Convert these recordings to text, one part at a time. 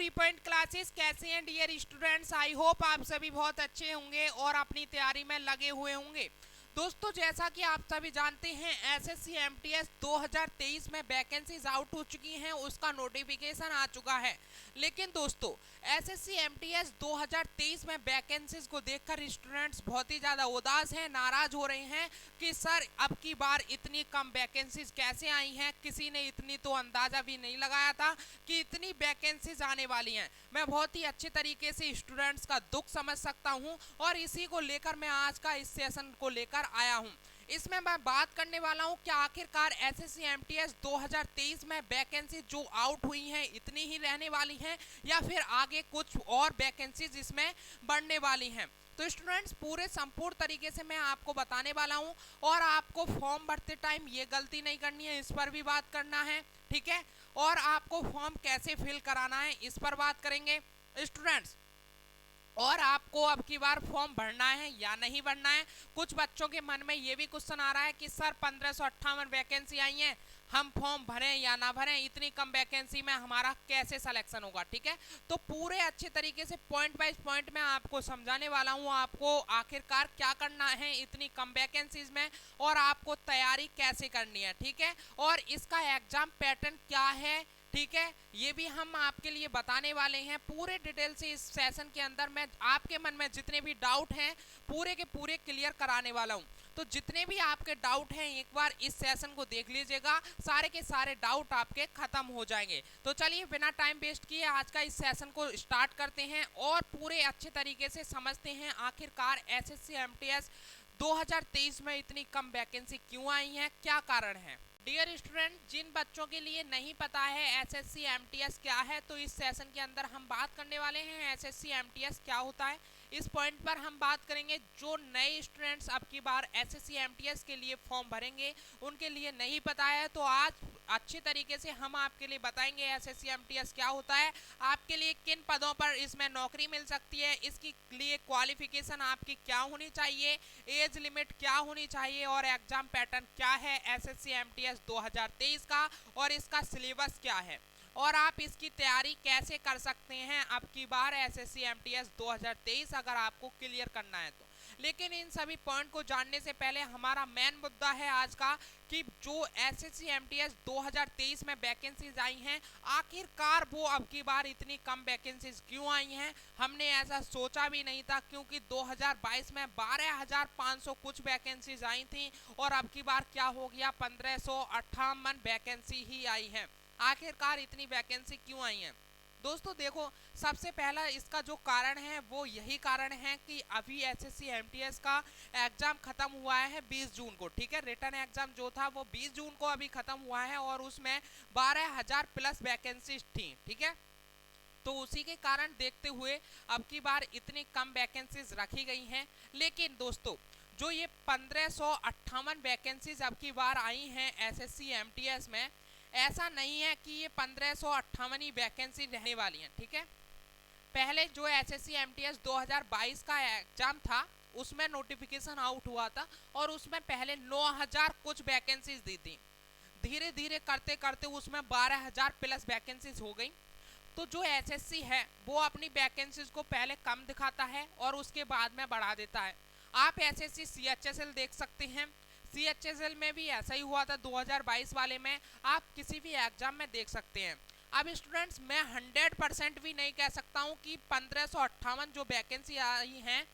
Pre point classes कैसे हैं dear students. I hope आप सभी बहुत अच्छे होंगे और अपनी तैयारी में लगे हुए होंगे। दोस्तों जैसा कि आप सभी जानते हैं एसएससी एमटीएस 2023 में वैकेंसीज आउट हो चुकी हैं, उसका नोटिफिकेशन आ चुका है। लेकिन दोस्तों एसएससी एमटीएस 2023 में वैकेंसीज को देखकर स्टूडेंट्स बहुत ही ज़्यादा उदास हैं, नाराज हो रहे हैं कि सर अब की बार इतनी कम वैकेंसीज कैसे आई हैं। किसी ने इतनी तो अंदाज़ा भी नहीं लगाया था कि इतनी वैकेंसीज आने वाली हैं। मैं बहुत ही अच्छे तरीके से स्टूडेंट्स का दुख समझ सकता हूं और इसी को लेकर मैं आज का इस सेशन को लेकर आया हूं। इसमें मैं बात करने वाला हूं कि आखिरकार एसएससी एमटीएस 2023 में वैकेंसी जो आउट हुई हैं इतनी ही रहने वाली हैं या फिर आगे कुछ और वैकेंसीज इसमें बढ़ने वाली हैं। तो स्टूडेंट्स पूरे संपूर्ण तरीके से मैं आपको बताने वाला हूं और आपको फॉर्म भरते टाइम ये गलती नहीं करनी है, इस पर भी बात करना है, ठीक है। और आपको फॉर्म कैसे फिल कराना है इस पर बात करेंगे स्टूडेंट्स। और आपको अब की बार फॉर्म भरना है या नहीं भरना है। कुछ बच्चों के मन में ये भी क्वेश्चन आ रहा है कि सर 1558 वैकेंसी आई है, हम फॉर्म भरें या ना भरें, इतनी कम वैकेंसी में हमारा कैसे सिलेक्शन होगा, ठीक है। तो पूरे अच्छे तरीके से पॉइंट बाय पॉइंट में आपको समझाने वाला हूँ आपको आखिरकार क्या करना है इतनी कम वैकेंसीज में और आपको तैयारी कैसे करनी है, ठीक है। और इसका एग्जाम पैटर्न क्या है, ठीक है, ये भी हम आपके लिए बताने वाले हैं पूरे डिटेल से। इस सेशन के अंदर मैं आपके मन में जितने भी डाउट हैं पूरे के पूरे क्लियर कराने वाला हूं। तो जितने भी आपके डाउट हैं एक बार इस सेशन को देख लीजिएगा, सारे के सारे डाउट आपके खत्म हो जाएंगे। तो चलिए बिना टाइम वेस्ट किए आज का इस सेशन को स्टार्ट करते हैं और पूरे अच्छे तरीके से समझते हैं आखिरकार एसएससी एमटीएस 2023 में इतनी कम वैकेंसी क्यों आई है, क्या कारण है। डियर स्टूडेंट, जिन बच्चों के लिए नहीं पता है एसएससी एमटीएस क्या है, तो इस सेशन के अंदर हम बात करने वाले हैं एसएससी एमटीएस क्या होता है। इस पॉइंट पर हम बात करेंगे। जो नए स्टूडेंट्स अब की बार एसएससी एमटीएस के लिए फॉर्म भरेंगे उनके लिए नहीं पता है, तो आज अच्छे तरीके से हम आपके लिए बताएंगे एसएससी एमटीएस क्या होता है, आपके लिए किन पदों पर इसमें नौकरी मिल सकती है, इसके लिए क्वालिफिकेशन आपकी क्या होनी चाहिए, एज लिमिट क्या होनी चाहिए और एग्जाम पैटर्न क्या है एसएससी एमटीएस 2023 का और इसका सिलेबस क्या है और आप इसकी तैयारी कैसे कर सकते हैं अब की बार एसएससी एमटीएस 2023 अगर आपको क्लियर करना है तो। लेकिन इन सभी पॉइंट को जानने से पहले हमारा मेन मुद्दा है आज का कि जो एसएससी एमटीएस 2023 में वैकेंसीज आई हैं आखिरकार वो अब की बार इतनी कम वैकेंसीज क्यों आई हैं। हमने ऐसा सोचा भी नहीं था क्योंकि 2022 में 12,500 कुछ वैकेंसीज आई थी और अब की बार क्या हो गया 1558 वैकेंसी ही आई है। आखिरकार इतनी वैकेंसी क्यों आई है दोस्तों। देखो सबसे पहला इसका जो कारण है वो यही कारण है कि अभी एसएससी एमटीएस का एग्जाम खत्म हुआ है 20 जून को, ठीक है। रिटर्न एग्जाम जो था वो 20 जून को अभी खत्म हुआ है और उसमें 12,000 प्लस वैकेंसीज थी, ठीक है। तो उसी के कारण देखते हुए अब की बार इतनी कम वैकेंसीज रखी गई हैं। लेकिन दोस्तों जो ये 1558 वैकेंसीज अब की बार आई हैं एसएससी एमटीएस में, ऐसा नहीं है कि ये 1558 ही वैकेंसी रहने वाली हैं, ठीक है। पहले जो एसएससी एमटीएस 2022 का एग्जाम था उसमें नोटिफिकेशन आउट हुआ था और उसमें पहले 9,000 कुछ वैकेंसीज दी थी। धीरे धीरे करते करते उसमें 12,000 प्लस वैकेंसीज हो गई। तो जो एसएससी है वो अपनी वैकेंसीज को पहले कम दिखाता है और उसके बाद में बढ़ा देता है। आप एसएससी सीएचएसएल देख सकते हैं, सीएचएसएल में भी ऐसा ही हुआ था 2022 वाले में, आप किसी भी एग्जाम में देख सकते हैं। अब स्टूडेंट्स मैं 100% भी नहीं कह सकता हूँ कि 1558 जो वैकेंसी आई हैं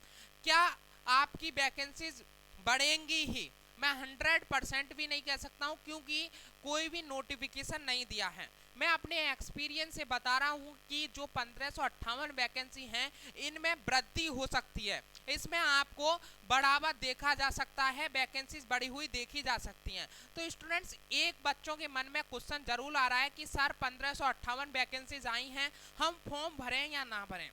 क्या आपकी वैकेंसीज बढ़ेंगी ही, मैं 100% भी नहीं कह सकता हूँ क्योंकि कोई भी नोटिफिकेशन नहीं दिया है। मैं अपने एक्सपीरियंस से बता रहा हूँ कि जो 1558 वैकेंसी हैं इनमें वृद्धि हो सकती है, इसमें आपको बढ़ावा देखा जा सकता है, वैकेंसीज बढ़ी हुई देखी जा सकती हैं। तो स्टूडेंट्स एक बच्चों के मन में क्वेश्चन जरूर आ रहा है कि सर 1558 वैकेंसीज आई हैं, हम फॉर्म भरें या ना भरें।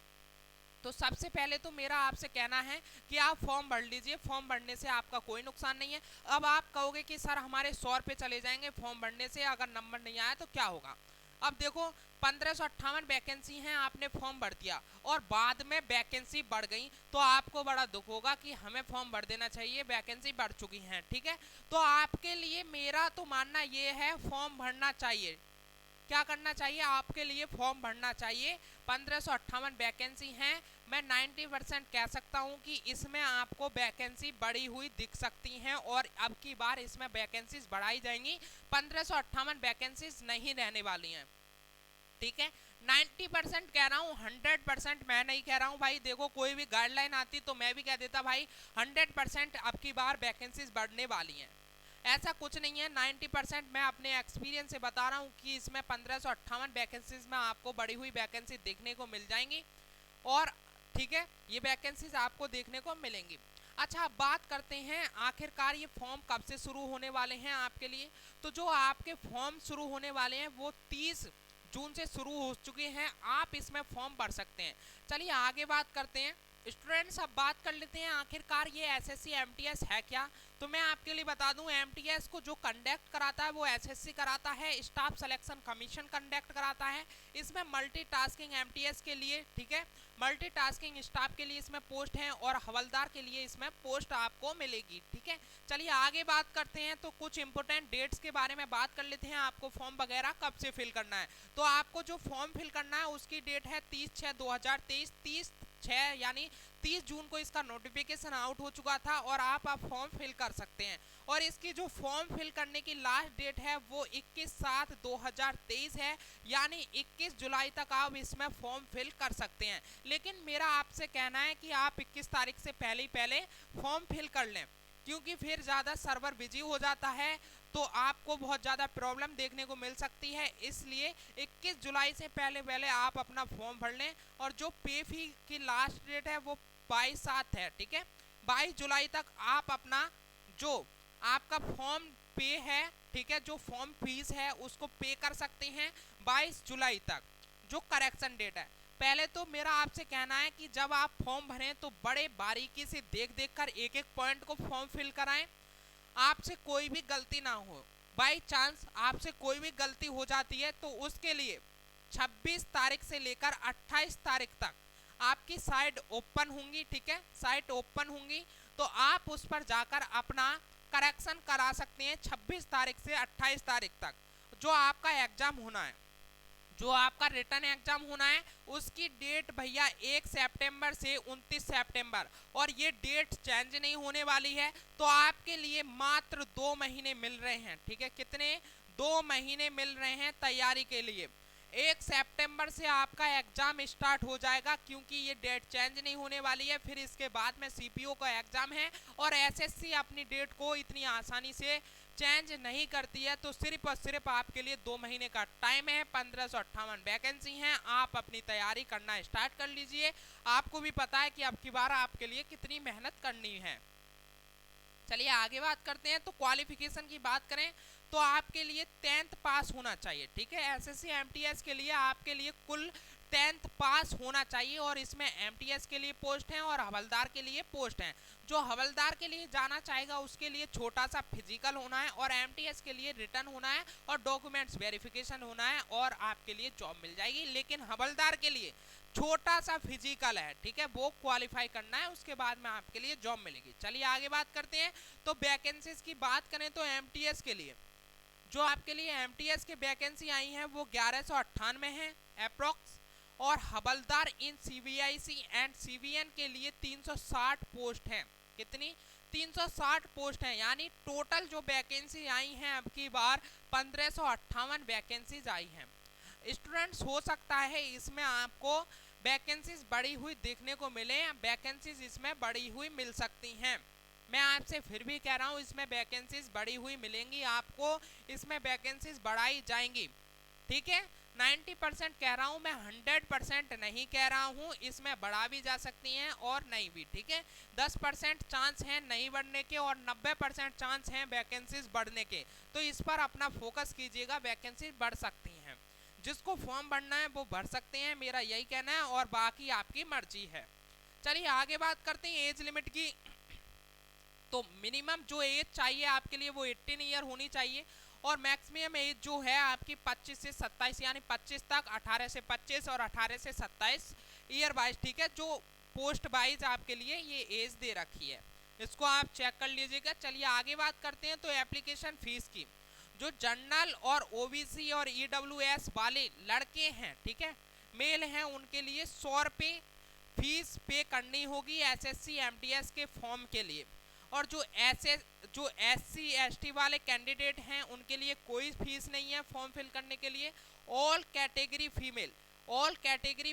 तो सबसे पहले तो मेरा आपसे कहना है कि आप फॉर्म भर लीजिए, फॉर्म भरने से आपका कोई नुकसान नहीं है। अब आप कहोगे कि सर हमारे 100 रुपये चले जाएंगे फॉर्म भरने से, अगर नंबर नहीं आया तो क्या होगा। अब देखो 1558 वैकेंसी हैं, आपने फॉर्म भर दिया और बाद में वैकेंसी बढ़ गई तो आपको बड़ा दुख होगा कि हमें फॉर्म भर देना चाहिए, वैकेंसी बढ़ चुकी हैं, ठीक है। तो आपके लिए मेरा तो मानना ये है फॉर्म भरना चाहिए, क्या करना चाहिए, आपके लिए फॉर्म भरना चाहिए। 1558 वैकेंसी हैं। मैं 90% कह सकता हूं कि इसमें आपको वैकेंसी बढ़ी हुई दिख सकती हैं और अब की बार इसमें वैकेंसीज बढ़ाई जाएंगी। 1558 वैकेंसीज नहीं रहने वाली हैं, ठीक है। 90% कह रहा हूँ, 100% मैं नहीं कह रहा हूँ भाई। देखो कोई भी गाइडलाइन आती तो मैं भी कह देता भाई 100% अब की बार वैकेंसीज बढ़ने वाली हैं। ऐसा कुछ नहीं है, 90% मैं अपने एक्सपीरियंस से बता रहा हूँ कि इसमें 1558 वैकेंसीज में आपको बढ़ी हुई वैकेंसी देखने को मिल जाएंगी और ठीक है, ये वैकेंसीज आपको देखने को मिलेंगी। अच्छा, अब बात करते हैं आखिरकार ये फॉर्म कब से शुरू होने वाले हैं आपके लिए। तो जो आपके फॉर्म शुरू होने वाले हैं वो 30 जून से शुरू हो चुके हैं, आप इसमें फॉर्म भर सकते हैं। चलिए आगे बात करते हैं स्टूडेंट्स। अब बात कर लेते हैं आखिरकार ये एसएससी एमटीएस है क्या। तो मैं आपके लिए बता दूं, एमटीएस को जो कंडक्ट कराता है वो एसएससी कराता है, स्टाफ सिलेक्शन कमीशन कंडक्ट कराता है। इसमें मल्टीटास्किंग एमटीएस के लिए, ठीक है, मल्टीटास्किंग स्टाफ के लिए इसमें पोस्ट है और हवलदार के लिए इसमें पोस्ट आपको मिलेगी, ठीक है। चलिए आगे बात करते हैं, तो कुछ इंपोर्टेंट डेट्स के बारे में बात कर लेते हैं, आपको फॉर्म वगैरह कब से फिल करना है। तो आपको जो फॉर्म फिल करना है उसकी डेट है 30/6/2023, 30/6 यानी 30 जून को इसका नोटिफिकेशन आउट हो चुका था और आप फॉर्म फिल कर सकते हैं। और इसकी जो फॉर्म फिल करने की लास्ट डेट है वो 21/7/2023 है, यानी 21 जुलाई तक आप इसमें फॉर्म फिल कर सकते हैं। लेकिन मेरा आपसे कहना है कि आप 21 तारीख से पहले फॉर्म फिल कर लें, क्योंकि फिर ज़्यादा सर्वर बिजी हो जाता है तो आपको बहुत ज़्यादा प्रॉब्लम देखने को मिल सकती है। इसलिए 21 जुलाई से पहले आप अपना फॉर्म भर लें। और जो पे फी की लास्ट डेट है वो 22/7 है, ठीक है। 22 जुलाई तक आप अपना जो आपका फॉर्म पे है, ठीक है, जो फॉर्म फीस है उसको पे कर सकते हैं 22 जुलाई तक, जो करेक्शन डेट है। पहले तो मेरा आपसे कहना है कि जब आप फॉर्म भरें तो बड़े बारीकी से देख कर एक एक पॉइंट को फॉर्म फिल कराएं, आपसे कोई भी गलती ना हो। बाई चांस आपसे कोई भी गलती हो जाती है तो उसके लिए 26 तारीख से लेकर 28 तारीख तक आपकी साइट ओपन होंगी, ठीक है, साइट ओपन होंगी, तो आप उस पर जाकर अपना करेक्शन करा सकते हैं 26 तारीख से 28 तारीख तक। जो आपका एग्जाम होना है, जो आपका रिटर्न एग्जाम होना है, उसकी डेट भैया 1 सितंबर से 29 सितंबर, और ये डेट चेंज नहीं होने वाली है। तो आपके लिए मात्र 2 महीने मिल रहे हैं, ठीक है, कितने, 2 महीने मिल रहे हैं तैयारी के लिए। 1 सितंबर से आपका एग्जाम स्टार्ट हो जाएगा, क्योंकि ये डेट चेंज नहीं होने वाली है। फिर इसके बाद में सीपीओ का एग्जाम है और एसएससी अपनी डेट को इतनी आसानी से चेंज नहीं करती है। तो सिर्फ और सिर्फ आपके लिए 2 महीने का टाइम है, 1558 वैकेंसी हैं, आप अपनी तैयारी करना स्टार्ट कर लीजिए। आपको भी पता है कि अब की बार आपके लिए कितनी मेहनत करनी है। चलिए आगे बात करते हैं। तो क्वालिफिकेशन की बात करें तो आपके लिए 10th पास होना चाहिए, ठीक है। एसएससी एमटीएस के लिए आपके लिए कुल 10th पास होना चाहिए और इसमें एमटीएस के लिए पोस्ट हैं और हवलदार के लिए पोस्ट हैं। जो हवलदार के लिए जाना चाहेगा उसके लिए छोटा सा फिजिकल होना है और एमटीएस के लिए रिटर्न होना है और डॉक्यूमेंट्स वेरिफिकेशन होना है और आपके लिए जॉब मिल जाएगी। लेकिन हवलदार के लिए छोटा सा फिजिकल है, ठीक है, वो क्वालिफाई करना है, उसके बाद में आपके लिए जॉब मिलेगी। चलिए आगे बात करते हैं। तो वैकेंसीज की बात करें तो एमटीएस के लिए जो आपके लिए एमटीएस की वैकेंसी आई हैं वो 1198 है अप्रोक्स, और हवलदार इन सीबीआईसी एंड सीवीएन के लिए 360 पोस्ट हैं। कितनी, 360 पोस्ट हैं, यानी टोटल जो वैकेंसी आई हैं अब की बार 1558 वैकेंसीज आई हैं। स्टूडेंट्स, हो सकता है इसमें आपको वैकेंसीज बढ़ी हुई देखने को मिले, वैकेंसीज इसमें बढ़ी हुई मिल सकती हैं। मैं आपसे फिर भी कह रहा हूँ इसमें वैकेंसीज बढ़ी हुई मिलेंगी आपको, इसमें वैकेंसीज बढ़ाई जाएंगी, ठीक है। 90% कह रहा हूँ मैं, 100% नहीं कह रहा हूँ, इसमें बढ़ा भी जा सकती हैं और नहीं भी, ठीक है। 10% चांस है नहीं बढ़ने के और 90% चांस हैं वैकेंसीज बढ़ने के। तो इस पर अपना फोकस कीजिएगा, वैकेंसीज बढ़ सकती हैं, जिसको फॉर्म भरना है वो भर सकते हैं, मेरा यही कहना है, और बाकी आपकी मर्जी है। चलिए आगे बात करते हैं एज लिमिट की। तो मिनिमम जो एज चाहिए आपके लिए वो 18 ईयर होनी चाहिए और मैक्सिमम एज जो है आपकी 25 से 27, यानी 25 तक, 18 से 25 और 18 से 27 ईयर वाइज, ठीक है। जो पोस्ट वाइज आपके लिए ये एज दे रखी है, इसको आप चेक कर लीजिएगा। चलिए आगे बात करते हैं तो एप्लीकेशन फीस की। जो जनरल और ओबीसी और ईडब्ल्यूएस वाले लड़के हैं, ठीक है, मेल हैं, उनके लिए 100 रुपये फीस पे करनी होगी एसएससी एमटीएस के फॉर्म के लिए। और जो एससी एसटी वाले कैंडिडेट हैं उनके लिए कोई फीस नहीं है फॉर्म फिल करने के लिए। ऑल कैटेगरी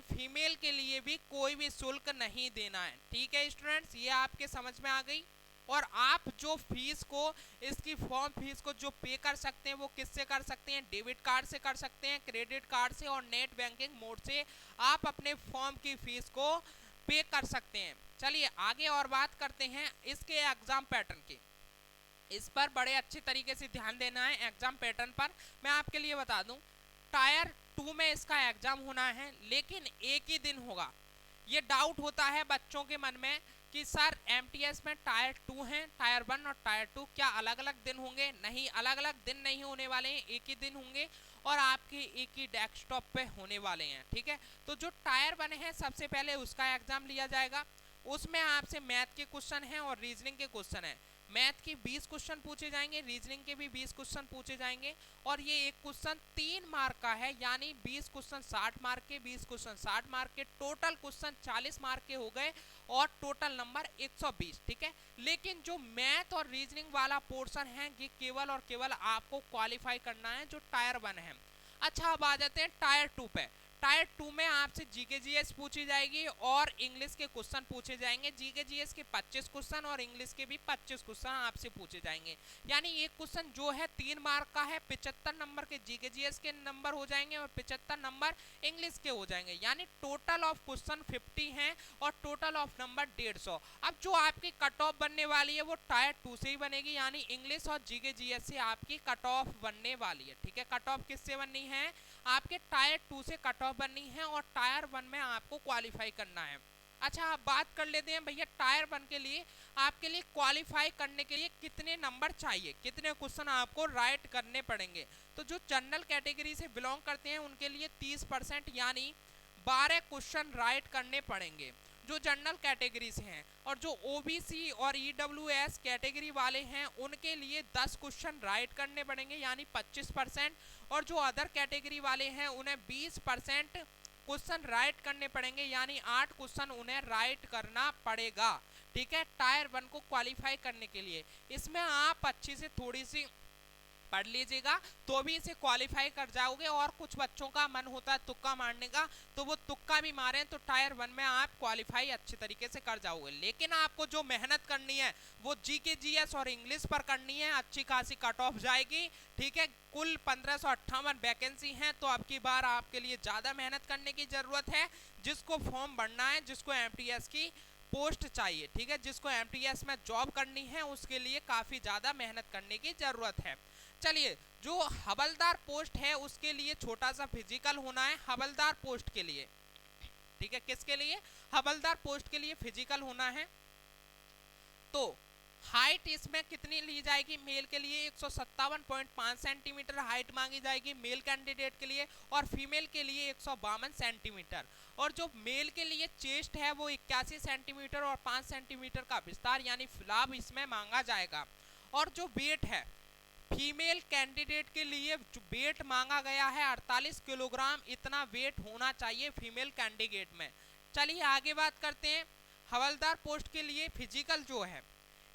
फीमेल के लिए भी कोई भी शुल्क नहीं देना है, ठीक है स्टूडेंट्स, ये आपके समझ में आ गई। और आप जो फीस को, इसकी फॉर्म फीस को जो पे कर सकते हैं वो किससे कर सकते हैं, डेबिट कार्ड से कर सकते हैं, क्रेडिट कार्ड से और नेट बैंकिंग मोड से आप अपने फॉर्म की फीस को पे कर सकते हैं। चलिए आगे और बात करते हैं इसके एग्जाम पैटर्न की। इस पर बड़े अच्छे तरीके से ध्यान देना है एग्जाम पैटर्न पर। मैं आपके लिए बता दूं, टायर 2 में इसका एग्जाम होना है लेकिन एक ही दिन होगा। ये डाउट होता है बच्चों के मन में कि सर एमटीएस में टायर 2 है, टायर 1 और टायर 2 क्या अलग अलग दिन होंगे? नहीं, अलग अलग दिन नहीं होने वाले हैं, एक ही दिन होंगे और आपके एक ही डेस्कटॉप पे होने वाले हैं, ठीक है। तो जो टायर 1 है सबसे पहले उसका एग्जाम लिया जाएगा। उसमें आपसे मैथ के क्वेश्चन हैं और रीजनिंग के क्वेश्चन हैं। मैथ के 20 क्वेश्चन पूछे जाएंगे, रीजनिंग के भी 20 क्वेश्चन पूछे जाएंगे और ये एक क्वेश्चन 3 मार्क का है, यानी 20 क्वेश्चन 60 मार्क के, 20 क्वेश्चन 60 मार्क के, टोटल क्वेश्चन 40 मार्क के हो गए और टोटल नंबर 120, ठीक है। लेकिन जो मैथ और रीजनिंग वाला पोर्शन है ये केवल और केवल आपको क्वालिफाई करना है जो टायर 1 है। अच्छा अब आ जाते हैं टायर 2 पे। टायर 2 में आपसे जीके जीएस पूछी जाएगी और इंग्लिश के क्वेश्चन पूछे जाएंगे। जीके जीएस के 25 क्वेश्चन और इंग्लिश के भी 25 क्वेश्चन आपसे पूछे जाएंगे। यानी एक क्वेश्चन जो है 3 मार्क का है, 75 नंबर के जीके जीएस के नंबर हो जाएंगे और 75 नंबर इंग्लिश के हो जाएंगे। यानी टोटल ऑफ क्वेश्चन 50 हैं और टोटल ऑफ नंबर 150। अब जो आपकी कट ऑफ बनने वाली है वो टायर 2 से ही बनेगी, यानी इंग्लिश और जीके जीएस से आपकी कट ऑफ बनने वाली है, ठीक है। कट ऑफ किससे बननी है? आपके टायर 2 से कट ऑफ बननी है और टायर 1 में आपको क्वालिफाई करना है। अच्छा आप बात कर लेते हैं भैया टायर 1 के लिए आपके लिए क्वालिफाई करने के लिए कितने नंबर चाहिए, कितने क्वेश्चन आपको राइट करने पड़ेंगे। तो जो जनरल कैटेगरी से बिलोंग करते हैं उनके लिए 30% यानी 12 क्वेश्चन राइट करने पड़ेंगे जो जनरल कैटेगरी से हैं। और जो ओबीसी और ईडब्ल्यूएस कैटेगरी वाले हैं उनके लिए 10 क्वेश्चन राइट करने पड़ेंगे यानी 25%। और जो अदर कैटेगरी वाले हैं उन्हें 20% क्वेश्चन राइट करने पड़ेंगे यानी 8 क्वेश्चन उन्हें राइट करना पड़ेगा, ठीक है, टायर 1 को क्वालिफाई करने के लिए। इसमें आप अच्छी से थोड़ी सी पढ़ लीजिएगा तो भी इसे क्वालिफाई कर जाओगे। और कुछ बच्चों का मन होता है तुक्का मारने का, तो वो तुक्का भी मारें तो टायर 1 में आप क्वालिफाई अच्छे तरीके से कर जाओगे। लेकिन आपको जो मेहनत करनी है वो जीके जीएस और इंग्लिश पर करनी है, अच्छी खासी कट ऑफ जाएगी, ठीक है। कुल 1558 वैकेंसी हैं तो अब की बार आपके लिए ज़्यादा मेहनत करने की ज़रूरत है। जिसको फॉर्म भरना है, जिसको एमटीएस की पोस्ट चाहिए, ठीक है, जिसको एमटीएस में जॉब करनी है उसके लिए काफ़ी ज़्यादा मेहनत करने की ज़रूरत है। चलिए जो हवलदार पोस्ट है उसके लिए छोटा सा फिजिकल होना है हवलदार पोस्ट के लिए, ठीक है। किसके लिए? हवलदार पोस्ट के लिए फिजिकल होना है। तो हाइट इसमें कितनी ली जाएगी? मेल के लिए 157.5 सेंटीमीटर हाइट मांगी जाएगी मेल कैंडिडेट के लिए और फीमेल के लिए 152 सेंटीमीटर। और जो मेल के लिए चेस्ट है वो 81 सेंटीमीटर और 5 सेंटीमीटर का विस्तार यानी फुलाव इसमें मांगा जाएगा। और जो वेट है फीमेल कैंडिडेट के लिए जो वेट मांगा गया है 48 किलोग्राम, इतना वेट होना चाहिए फीमेल कैंडिडेट में। चलिए आगे बात करते हैं। हवलदार पोस्ट के लिए फिजिकल जो है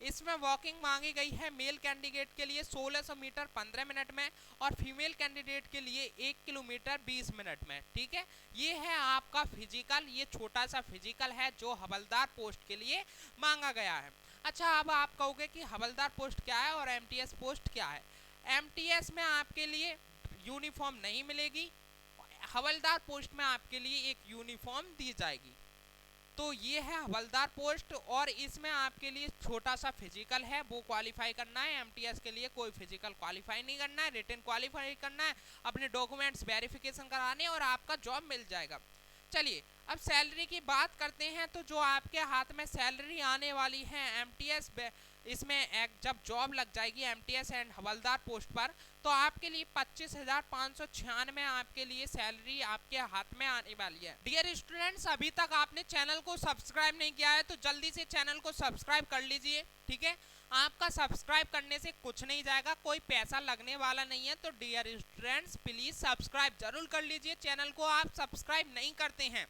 इसमें वॉकिंग मांगी गई है मेल कैंडिडेट के लिए 1600 मीटर 15 मिनट में और फीमेल कैंडिडेट के लिए 1 किलोमीटर 20 मिनट में, ठीक है। ये है आपका फिजिकल, ये छोटा सा फिजिकल है जो हवलदार पोस्ट के लिए मांगा गया है। अच्छा अब आप कहोगे कि हवलदार पोस्ट क्या है और एमटीएस पोस्ट क्या है। एमटीएस में आपके लिए यूनिफॉर्म नहीं मिलेगी, हवलदार पोस्ट में आपके लिए एक यूनिफॉर्म दी जाएगी। तो ये है हवलदार पोस्ट और इसमें आपके लिए छोटा सा फिजिकल है वो क्वालिफाई करना है। एमटीएस के लिए कोई फिजिकल क्वालिफाई नहीं करना है, रिटन क्वालिफाई करना है, अपने डॉक्यूमेंट्स वेरिफिकेशन कराने और आपका जॉब मिल जाएगा। चलिए अब सैलरी की बात करते हैं। तो जो आपके हाथ में सैलरी आने वाली है एमटीएस इसमें एक जब जॉब लग जाएगी एमटीएस एंड हवलदार पोस्ट पर, तो आपके लिए 25,596 आपके लिए सैलरी आपके हाथ में आने वाली है। डियर स्टूडेंट्स, अभी तक आपने चैनल को सब्सक्राइब नहीं किया है तो जल्दी से चैनल को सब्सक्राइब कर लीजिए, ठीक है। आपका सब्सक्राइब करने से कुछ नहीं जाएगा, कोई पैसा लगने वाला नहीं है, तो डियर स्टूडेंट्स प्लीज सब्सक्राइब जरूर कर लीजिए। चैनल को आप सब्सक्राइब नहीं करते हैं,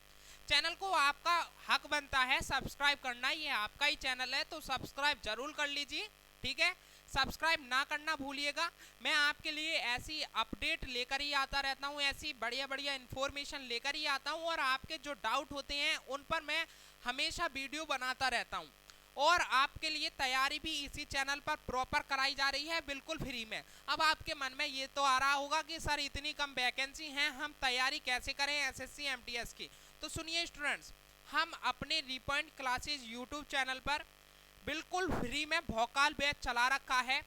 चैनल को आपका हक बनता है सब्सक्राइब करना, ये आपका ही चैनल है, तो सब्सक्राइब जरूर कर लीजिए, ठीक है। सब्सक्राइब ना करना भूलिएगा। मैं आपके लिए ऐसी अपडेट लेकर ही आता रहता हूँ, ऐसी बढ़िया बढ़िया इन्फॉर्मेशन लेकर ही आता हूँ, और आपके जो डाउट होते हैं उन पर मैं हमेशा वीडियो बनाता रहता हूँ। और आपके लिए तैयारी भी इसी चैनल पर प्रॉपर कराई जा रही है, बिल्कुल फ्री में। अब आपके मन में ये तो आ रहा होगा कि सर इतनी कम वैकेंसी हैं, हम तैयारी कैसे करें एसएससी एमटीएस की। तो सुनिए स्टूडेंट्स, हम अपने रिपॉइंट क्लासेस यूट्यूब चैनल पर बिल्कुल फ्री में भौकाल बैच चला रखा है,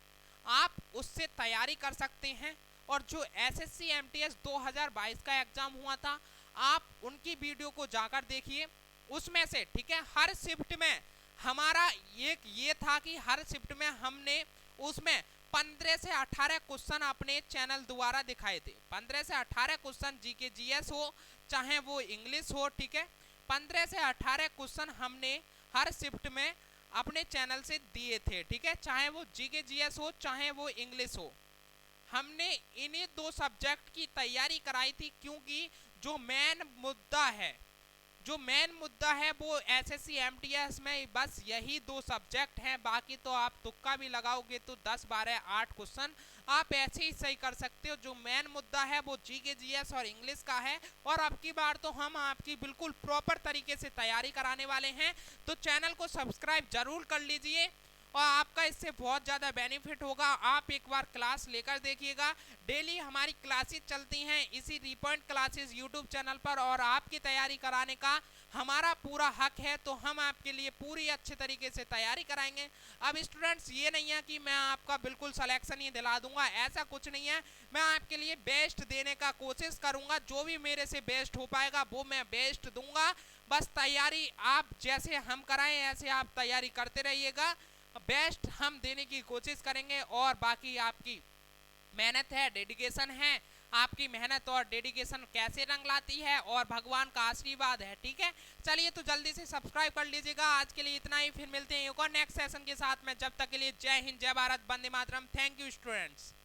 आप उससे तैयारी कर सकते हैं। और जो एसएससी एमटीएस 2022 का एग्जाम हुआ था, आप उनकी वीडियो को जाकर देखिए, उसमें से, ठीक है, हर शिफ्ट में हमारा एक ये था कि हर शिफ्ट में हमने उसमें 15 से 18 क्वेश्चन अपने चैनल द्वारा दिखाए थे। 15 से 18 क्वेश्चन जीके जीएस हो चाहे वो इंग्लिश हो, ठीक है, 15 से 18 क्वेश्चन हमने हर शिफ्ट में अपने चैनल से दिए थे, ठीक है, चाहे वो जीके जीएस हो चाहे वो इंग्लिश हो। हमने इन्हीं दो सब्जेक्ट की तैयारी कराई थी, क्योंकि जो मेन मुद्दा है वो एसएससी एमटीएस में बस यही दो सब्जेक्ट हैं। बाकी तो आप तुक्का भी लगाओगे तो 10 12 8 क्वेश्चन आप ऐसे ही सही कर सकते हो। जो मेन मुद्दा है वो जीके जीएस और इंग्लिश का है, और अब की बार तो हम आपकी बिल्कुल प्रॉपर तरीके से तैयारी कराने वाले हैं। तो चैनल को सब्सक्राइब जरूर कर लीजिए, और आपका इससे बहुत ज़्यादा बेनिफिट होगा। आप एक बार क्लास लेकर देखिएगा, डेली हमारी क्लासेस चलती हैं इसी रिपॉइंट क्लासेस यूट्यूब चैनल पर, और आपकी तैयारी कराने का हमारा पूरा हक है, तो हम आपके लिए पूरी अच्छे तरीके से तैयारी कराएंगे। अब स्टूडेंट्स, ये नहीं है कि मैं आपका बिल्कुल सिलेक्शन ही दिला दूंगा, ऐसा कुछ नहीं है। मैं आपके लिए बेस्ट देने का कोशिश करूंगा, जो भी मेरे से बेस्ट हो पाएगा वो मैं बेस्ट दूंगा। बस तैयारी आप जैसे हम कराएं ऐसे आप तैयारी करते रहिएगा, बेस्ट हम देने की कोशिश करेंगे। और बाकी आपकी मेहनत है, डेडिकेशन है, आपकी मेहनत और डेडिकेशन कैसे रंग लाती है, और भगवान का आशीर्वाद है, ठीक है। चलिए, तो जल्दी से सब्सक्राइब कर लीजिएगा। आज के लिए इतना ही, फिर मिलते हैं एक और नेक्स्ट सेशन के साथ में। जब तक के लिए जय हिंद, जय भारत, वंदे मातरम। Thank you students.